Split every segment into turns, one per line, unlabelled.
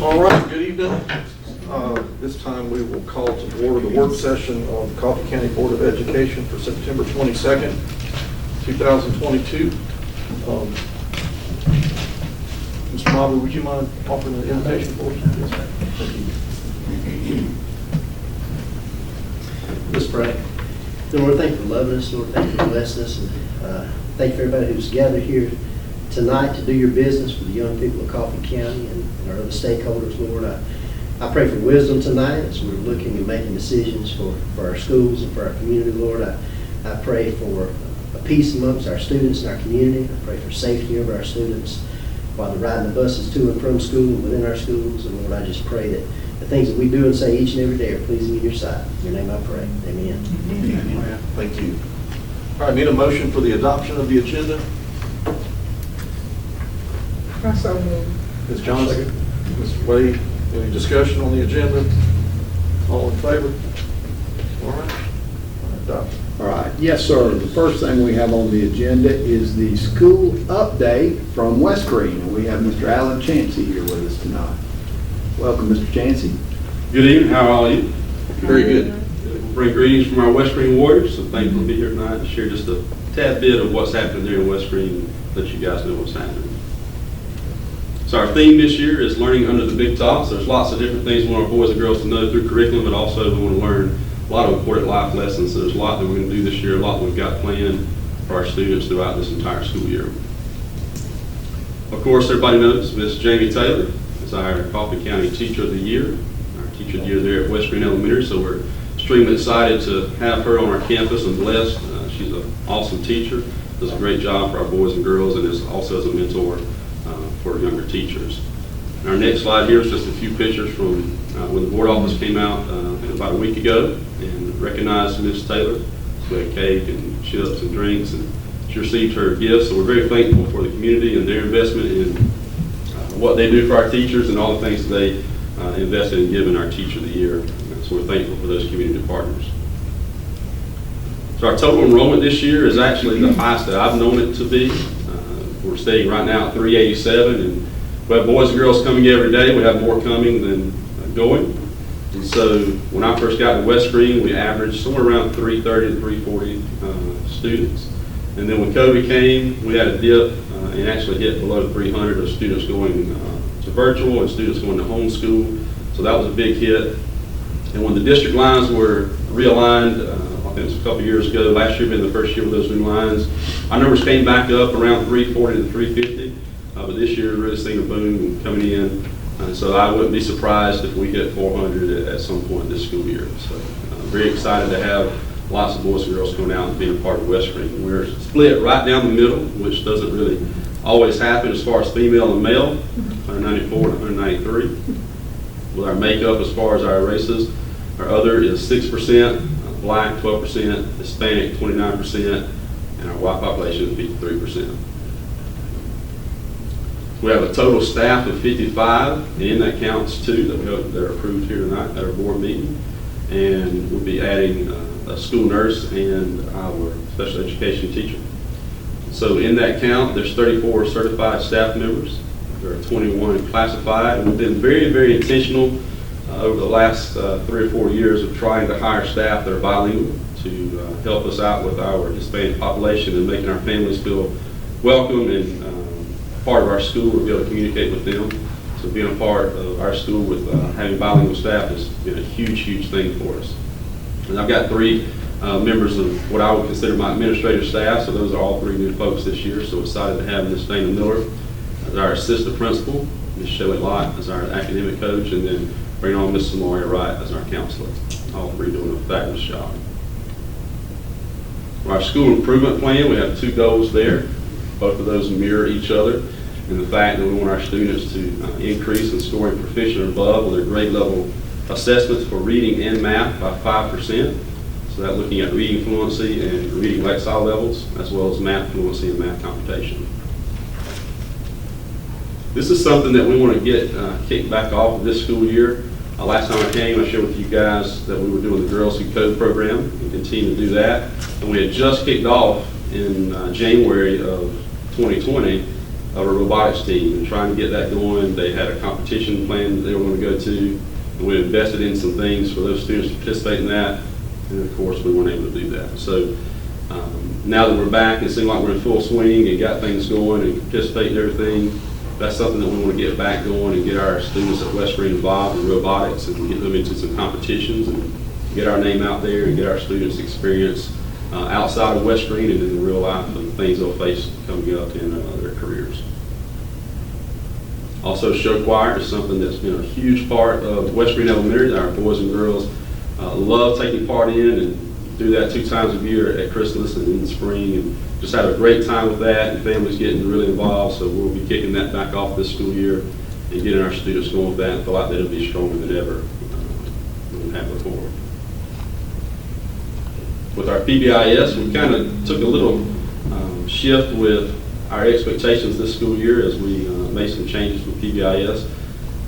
All right, good evening. This time we will call to order the work session of the Coffee County Board of Education for September 22nd, 2022. Mr. Bobby, would you mind offering the invitation for us? Yes, sir. Thank you.
Let's pray. Lord, thank you for loving us. Lord, thank you for blessing us. And thank you for everybody who's gathered here tonight to do your business for the young people of Coffee County and our other stakeholders, Lord. I pray for wisdom tonight as we're looking and making decisions for our schools and for our community, Lord. I pray for a peace amongst our students and our community. I pray for safety of our students while they're riding the buses to and from school and within our schools. And Lord, I just pray that the things that we do and say each and every day are pleasing in your sight. In your name I pray. Amen.
Amen. Thank you. All right, need a motion for the adoption of the agenda.
I so move.
Ms. Johnson, Mr. Wade, any discussion on the agenda? All in favor? All right. Adopted.
All right, yes, sir. The first thing we have on the agenda is the school update from West Greene. And we have Mr. Alan Chancey here with us tonight. Welcome, Mr. Chancey.
Good evening, how are all you?
Very good.
We'll bring greetings from our West Greene Warriors, so thankful to be here tonight to share just a tad bit of what's happening there in West Greene and let you guys know what's happening. So our theme this year is learning under the big tops. There's lots of different things we want our boys and girls to know through curriculum, but also we want to learn a lot of important life lessons. So there's a lot that we're going to do this year, a lot that we've got planned for our students throughout this entire school year. Of course, everybody knows Miss Jamie Taylor is our Coffee County Teacher of the Year, our Teacher of the Year there at West Greene Elementary. So we're extremely excited to have her on our campus and blessed. She's an awesome teacher, does a great job for our boys and girls, and is also as a mentor for younger teachers. And our next slide here is just a few pictures from when the board office came out about a week ago and recognized Miss Taylor. So we had cake and chips and drinks, and she received her gifts. So we're very thankful for the community and their investment in what they do for our teachers and all the things that they invested in giving our Teacher of the Year. So we're thankful for those community partners. So our total enrollment this year is actually the highest that I've known it to be. We're staying right now at 387, and we have boys and girls coming every day. We have more coming than going. And so when I first got to West Greene, we averaged somewhere around 330 to 340 students. And then when COVID came, we had a dip and actually hit below 300 of students going to virtual and students going to homeschool. So that was a big hit. And when the district lines were realigned, I think it was a couple years ago, last year being the first year with those new lines, our numbers came back up around 340 to 350, but this year really seen a boom coming in, so I wouldn't be surprised if we hit 400 at some point this school year. So very excited to have lots of boys and girls coming out and being a part of West Greene. We're split right down the middle, which doesn't really always happen as far as female and male, 194 and 193. With our makeup as far as our races, our other is 6%, Black 12%, Hispanic 29%, and our white population is 53%. We have a total staff of 55, and in that counts two that are approved here tonight at our board meeting. And we'll be adding a school nurse and our special education teacher. So in that count, there's 34 certified staff members. There are 21 classified, and we've been very, very intentional over the last 3 or 4 years of trying to hire staff that are bilingual to help us out with our Hispanic population and making our families feel welcome and part of our school. We'll be able to communicate with them. So being a part of our school with having bilingual staff has been a huge, huge thing for us. And I've got 3 members of what I would consider my administrative staff. So those are all 3 new folks this year. So excited to have Ms. Dana Miller as our assistant principal, Ms. Shelley Lott as our academic coach, and then bring on Ms. Samaria Wright as our counselor. All 3 doing a fabulous job. For our school improvement plan, we have 2 goals there. Both of those mirror each other in the fact that we want our students to increase in scoring proficient or above with their grade level assessments for reading and math by 5%. So that looking at reading fluency and reading lexile levels, as well as math fluency and math computation. This is something that we want to get kicked back off of this school year. Last time I came, I shared with you guys that we were doing the Girls Who Code program and continue to do that. And we had just kicked off in January of 2020 of a robotics team and trying to get that going. They had a competition plan that they were going to go to, and we invested in some things for those students to participate in that, and of course we weren't able to do that. So now that we're back and seem like we're in full swing and got things going and participate in everything, that's something that we want to get back going and get our students at West Greene involved in robotics and get them into some competitions and get our name out there and get our students experience outside of West Greene and in real life and things they'll face coming up in their careers. Also, show choir is something that's been a huge part of West Greene Elementary that our boys and girls love taking part in, and do that 2 times a year at Christmas and in the spring, and just have a great time with that, and families getting really involved. So we'll be kicking that back off this school year and getting our students going with that and feel like they'll be stronger than ever than we have before. With our PBIS, we kind of took a little shift with our expectations this school year as we made some changes with PBIS.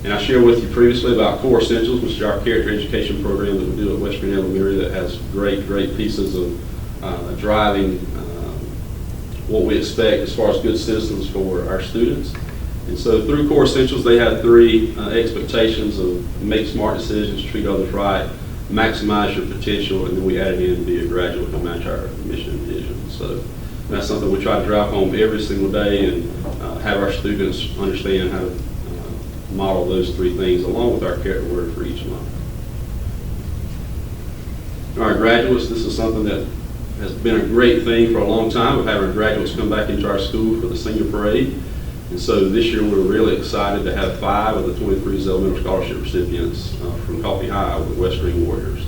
And I shared with you previously about Core Essentials, which is our character education program that we do at West Greene Elementary that has great pieces of driving what we expect as far as good citizens for our students. And so through Core Essentials, they had 3 expectations of make smart decisions, treat others right, maximize your potential, and then we added in be a graduate to match our mission and vision. So that's something we try to drive home every single day and have our students understand how to model those 3 things along with our character word for each month. Our graduates, this is something that has been a great thing for a long time. We've had our graduates come back into our school for the senior parade. And so this year we're really excited to have 5 of the 23 Zell Middle Scholarship recipients from Coffee High with West Greene Warriors.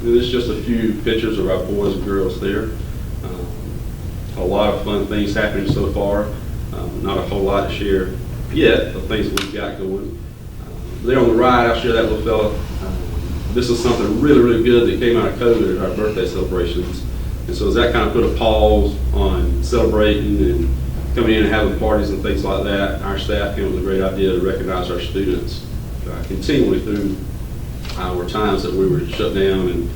And this is just a few pictures of our boys and girls there. A lot of fun things happening so far. Not a whole lot to share yet of things that we've got going. There on the right, I'll share that little fella. This is something really good that came out of COVID at our birthday celebrations. And so as that kind of put a pause on celebrating and coming in and having parties and things like that, our staff came up with a great idea to recognize our students continually through our times that we were shut down and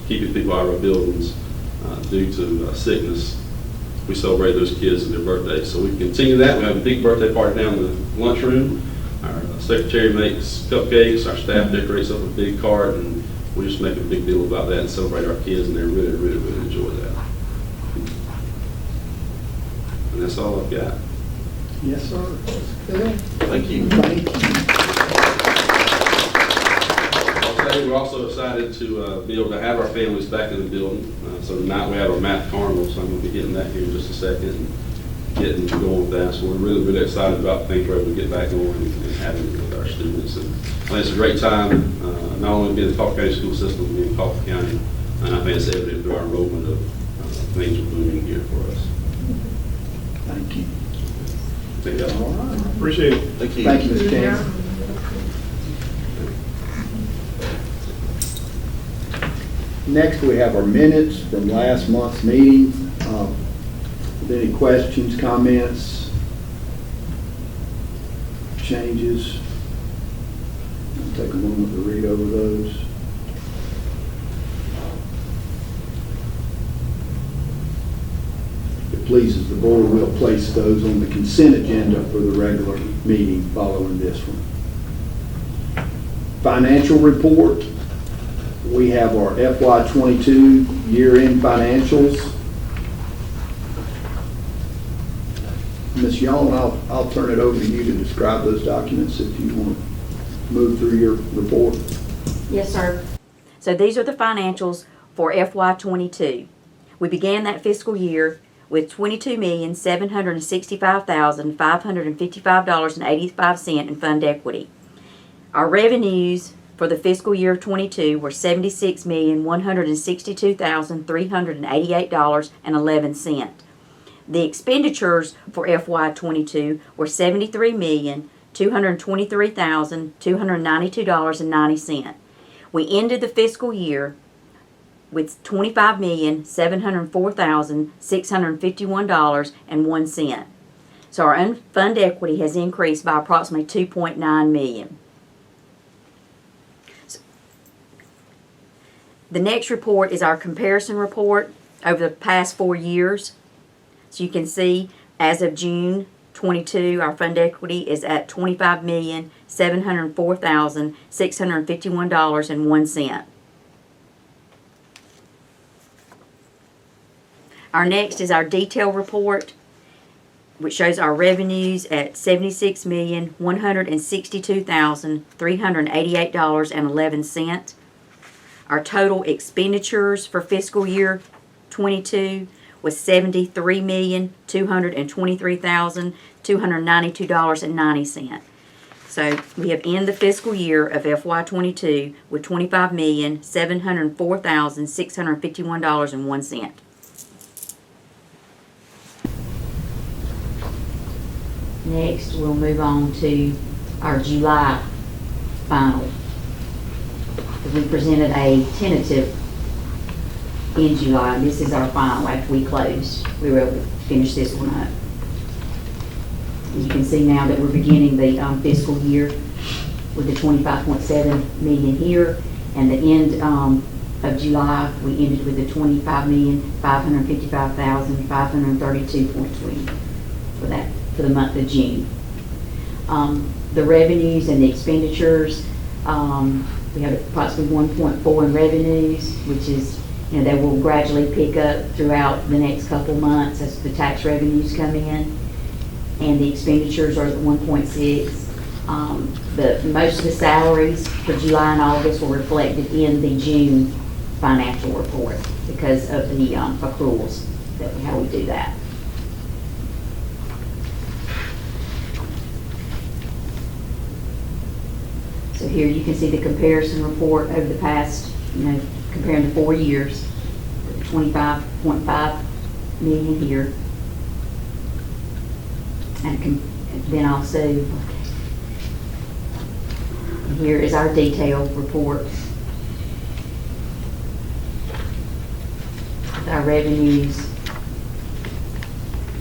keeping people out of our buildings due to sickness. We celebrate those kids and their birthdays. So we continue that. We have a big birthday party down in the lunchroom. Our secretary makes cupcakes. Our staff decorates up a big cart, and we just make a big deal about that and celebrate our kids, and they really enjoy that. And that's all I've got.
Yes, sir.
Good.
Thank you.
Thank you.
I'll say we're also excited to be able to have our families back in the building. So tonight we have our math carnival, so I'm going to be getting that here in just a second and getting going with that. So we're really excited about things we're able to get back on and having it with our students. And I think it's a great time, not only to be in the Coffee County school system, but be in Coffee County. And I think it's evident through our enrollment of things are moving here for us.
Thank you.
Thank you.
All right.
Appreciate it. Thank you.
Thank you, Mr. Chancellor. Next, we have our minutes from last month's meeting. Any questions, comments, changes? I'll take a moment to read over those. If it pleases the board, we'll place those on the consent agenda for the regular meeting following this one. Financial report. We have our FY22 year-end financials. Ms. Young, I'll turn it over to you to describe those documents if you want to move through your report.
Yes, sir. So these are the financials for FY22. We began that fiscal year with $22,765,555.85 in fund equity. Our revenues for the fiscal year of 22 were $76,162,388.11. The expenditures for FY22 were $73,223,292.90. We ended the fiscal year with $25,704,651.01. So our unfunded equity has increased by approximately $2.9 million. The next report is our comparison report over the past 4 years. So you can see, as of June 22, our fund equity is at $25,704,651.01. Our next is our detail report, which shows our revenues at $76,162,388.11. Our total expenditures for fiscal year 22 was $73,223,292.90. So we have ended the fiscal year of FY22 with $25,704,651.01. Next, we'll move on to our July final. We presented a tentative in July. This is our final after we closed. We were able to finish this one up. You can see now that we're beginning the fiscal year with the 25.7 million here, and the end of July, we ended with the 25,555,532.20 for the month of June. The revenues and the expenditures, we have approximately 1.4 in revenues, which is, they will gradually pick up throughout the next couple months as the tax revenues come in. And the expenditures are at 1.6. Most of the salaries for July and August were reflected in the June financial report because of the accruals, how we do that. So here you can see the comparison report over the past, comparing the 4 years, 25.5 million here. And then also, here is our detailed report. Our revenues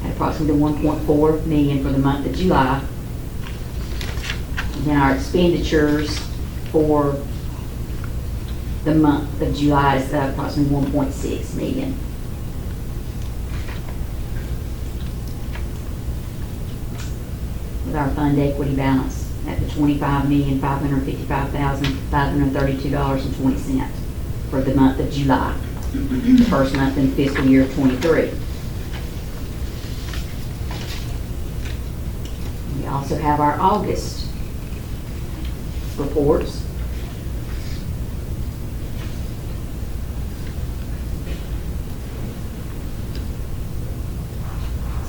at approximately 1.4 million for the month of July. And then our expenditures for the month of July is approximately 1.6 million. With our fund equity balance at the $25,555,532.20 for the month of July, the first month in fiscal year 23. We also have our August reports.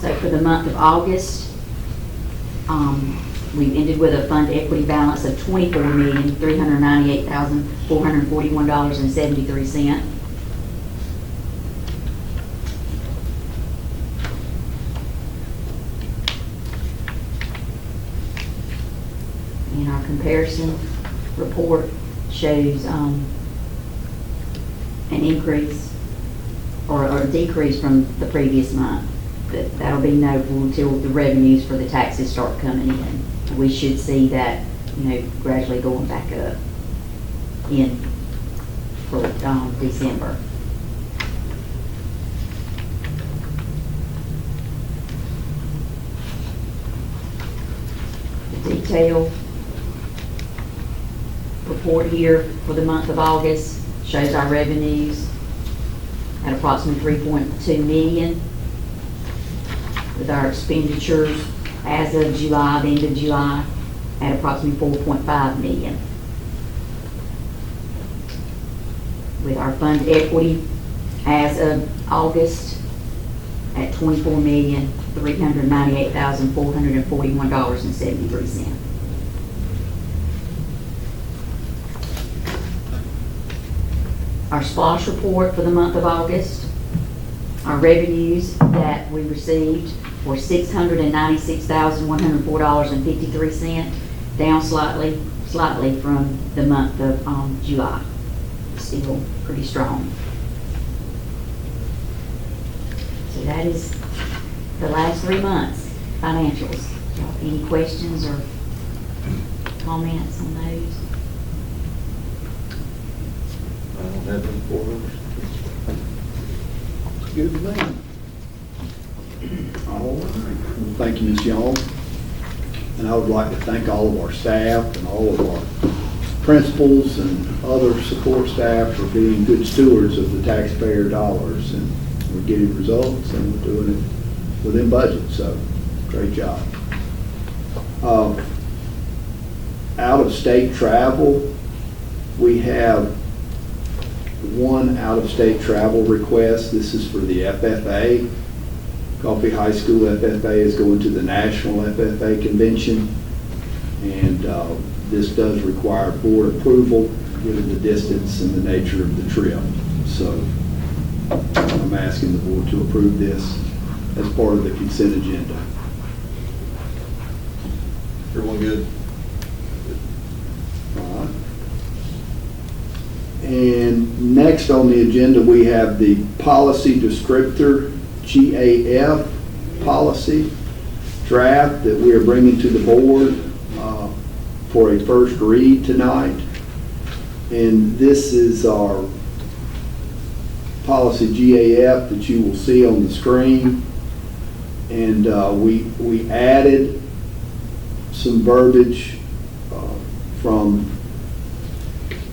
So for the month of August, we ended with a fund equity balance of $24,398,441.73. And our comparison report shows an increase or a decrease from the previous month. That'll be notable until the revenues for the taxes start coming in. We should see that, gradually going back up for December. The detailed report here for the month of August shows our revenues at approximately 3.2 million. With our expenditures as of July, the end of July, at approximately 4.5 million. With our fund equity as of August at $24,398,441.73. Our SPOS report for the month of August, our revenues that we received were $696,104.53, down slightly from the month of July. Still pretty strong. So that is the last 3 months financials. Any questions or comments on those?
I don't have any board members.
Good man. All right. Well, thank you, Ms. Young. And I would like to thank all of our staff and all of our principals and other support staff for being good stewards of the taxpayer dollars. And we're getting results and we're doing it within budget, so great job. Out-of-state travel, we have one out-of-state travel request. This is for the FFA. Coffee High School FFA is going to the National FFA Convention, and this does require board approval given the distance and the nature of the trip. So I'm asking the board to approve this as part of the consent agenda.
Everyone good?
All right. And next on the agenda, we have the policy descriptor, GAF policy draft that we are bringing to the board for a first read tonight. And this is our policy GAF that you will see on the screen. And we added some verbiage from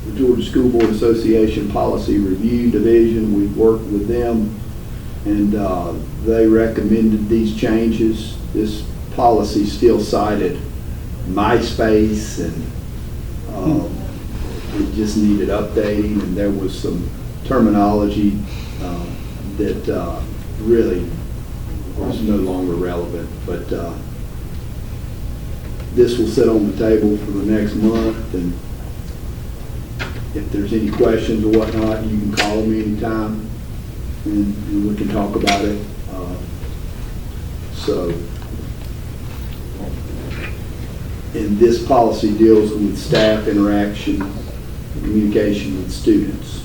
the Georgia School Board Association Policy Review Division. We've worked with them, and they recommended these changes. This policy still cited MySpace, and it just needed updating, and there was some terminology that really was no longer relevant. But this will sit on the table for the next month, and if there's any questions or whatnot, you can call me anytime, and we can talk about it. And this policy deals with staff interaction, communication with students.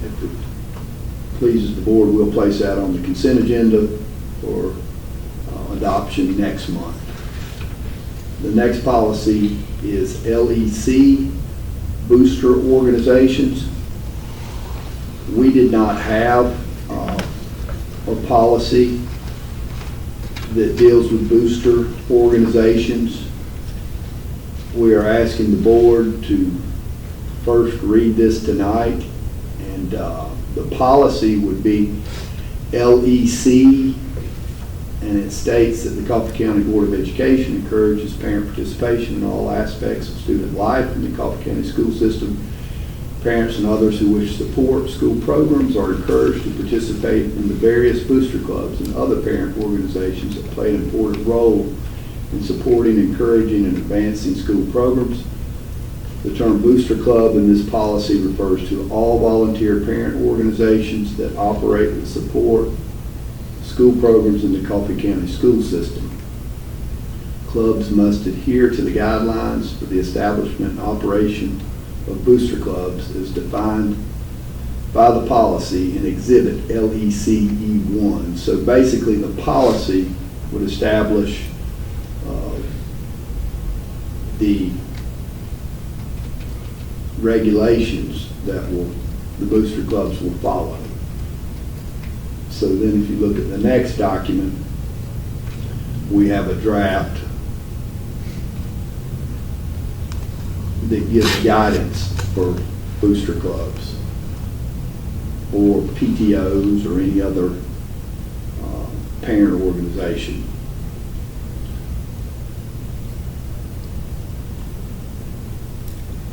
If it pleases the board, we'll place that on the consent agenda for adoption next month. The next policy is LEC, booster organizations. We did not have a policy that deals with booster organizations. We are asking the board to first read this tonight, and the policy would be LEC, and it states that the Coffee County Board of Education encourages parent participation in all aspects of student life in the Coffee County school system. Parents and others who wish to support school programs are encouraged to participate in the various booster clubs and other parent organizations that play an important role in supporting, encouraging, and advancing school programs. The term booster club in this policy refers to all volunteer parent organizations that operate and support school programs in the Coffee County school system. Clubs must adhere to the guidelines for the establishment and operation of booster clubs as defined by the policy in Exhibit LECE1. So basically, the policy would establish the regulations that the booster clubs will follow. So then if you look at the next document, we have a draft that gives guidance for booster clubs or PTOs or any other parent organization.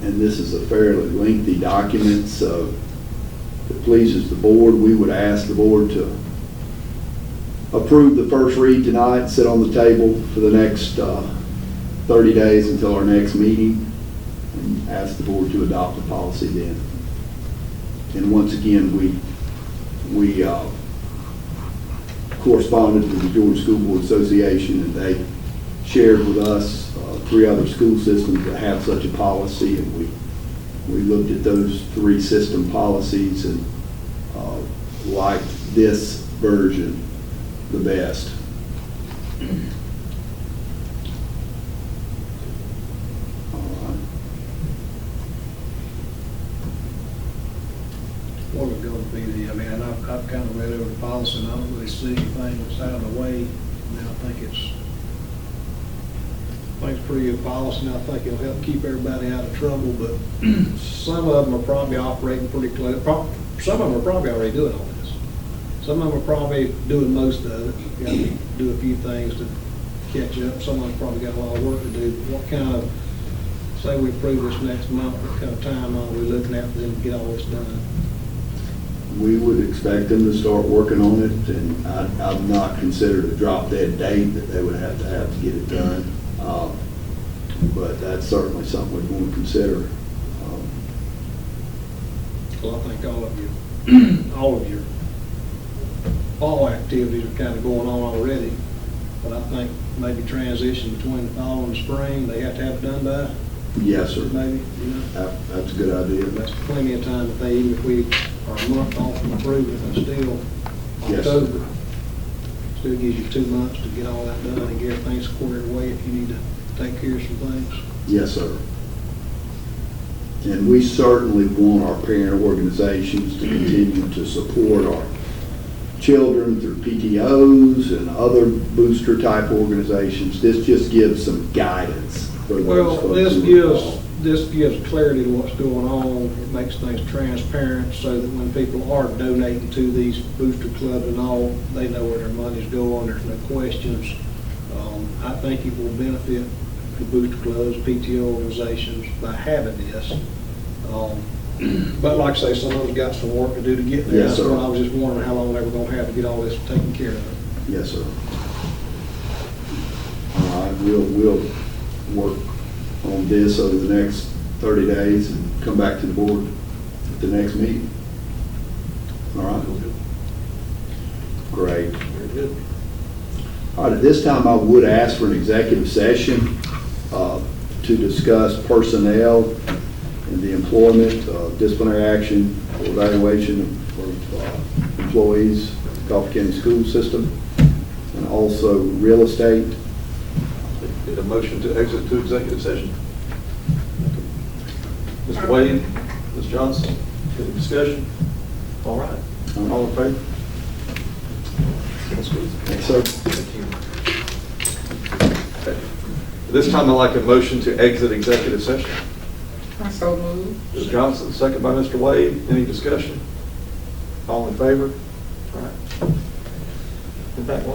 And this is a fairly lengthy document, so if it pleases the board, we would ask the board to approve the first read tonight, sit on the table for the next 30 days until our next meeting, and ask the board to adopt the policy then. And once again, we corresponded with the Georgia School Board Association, and they shared with us 3 other school systems that have such a policy, and we looked at those 3 system policies and liked this version the best.
what was going to be I mean, and I've kind of read over the policy, and I don't really see anything that's out of the way. I mean, I think it's pretty good policy, and I think it'll help keep everybody out of trouble, but some of them are probably operating pretty close. Some of them are probably already doing all this. Some of them are probably doing most of it. You got to do a few things to catch up. Some of them probably got a lot of work to do. What kind of, say we approve this next month, what kind of time are we looking at for them to get all this done?
We would expect them to start working on it, and I've not considered a drop dead date that they would have to get it done. But that's certainly something we'd want to consider.
Well, I think all of your fall activities are kind of going on already, but I think maybe transition between the fall and the spring, they have to have it done by,
Yes, sir.
maybe, you know?
That's a good idea.
That's plenty of time if even if we are a month off from approving it, it's still
Yes.
October. Still gives you 2 months to get all that done and get everything squared away if you need to take care of some things.
Yes, sir. And we certainly want our parent organizations to continue to support our children through PTOs and other booster type organizations. This just gives some guidance for those
Well,
folks
this
who are
gives,
involved.
this gives clarity to what's going on. It makes things transparent so that when people are donating to these booster clubs and all, they know where their money's going, there's no questions. I think it will benefit the booster clubs, PTO organizations by having this. But like I say, some of them's got some work to do to get there.
Yes,
That's
sir.
what I was just wondering how long they were gonna have to get all this taken care of.
Yes, sir. All right, we'll work on this over the next 30 days and come back to the board at the next meeting. All right? Great.
Very good.
All right, at this time, I would ask for an executive session to discuss personnel and the employment, disciplinary action, or evaluation of employees, of the Coffee County School System, and also real estate.
Need a motion to exit to executive session. Mr. Wade, Ms. Johnson, any discussion? All right. All in favor? That's good.
Yes, sir.
Thank you. Okay. At this time, I'd like a motion to exit executive session.
I so move.
Ms. Johnson, second by Mr. Wade. Any discussion? All in favor? All right. In fact,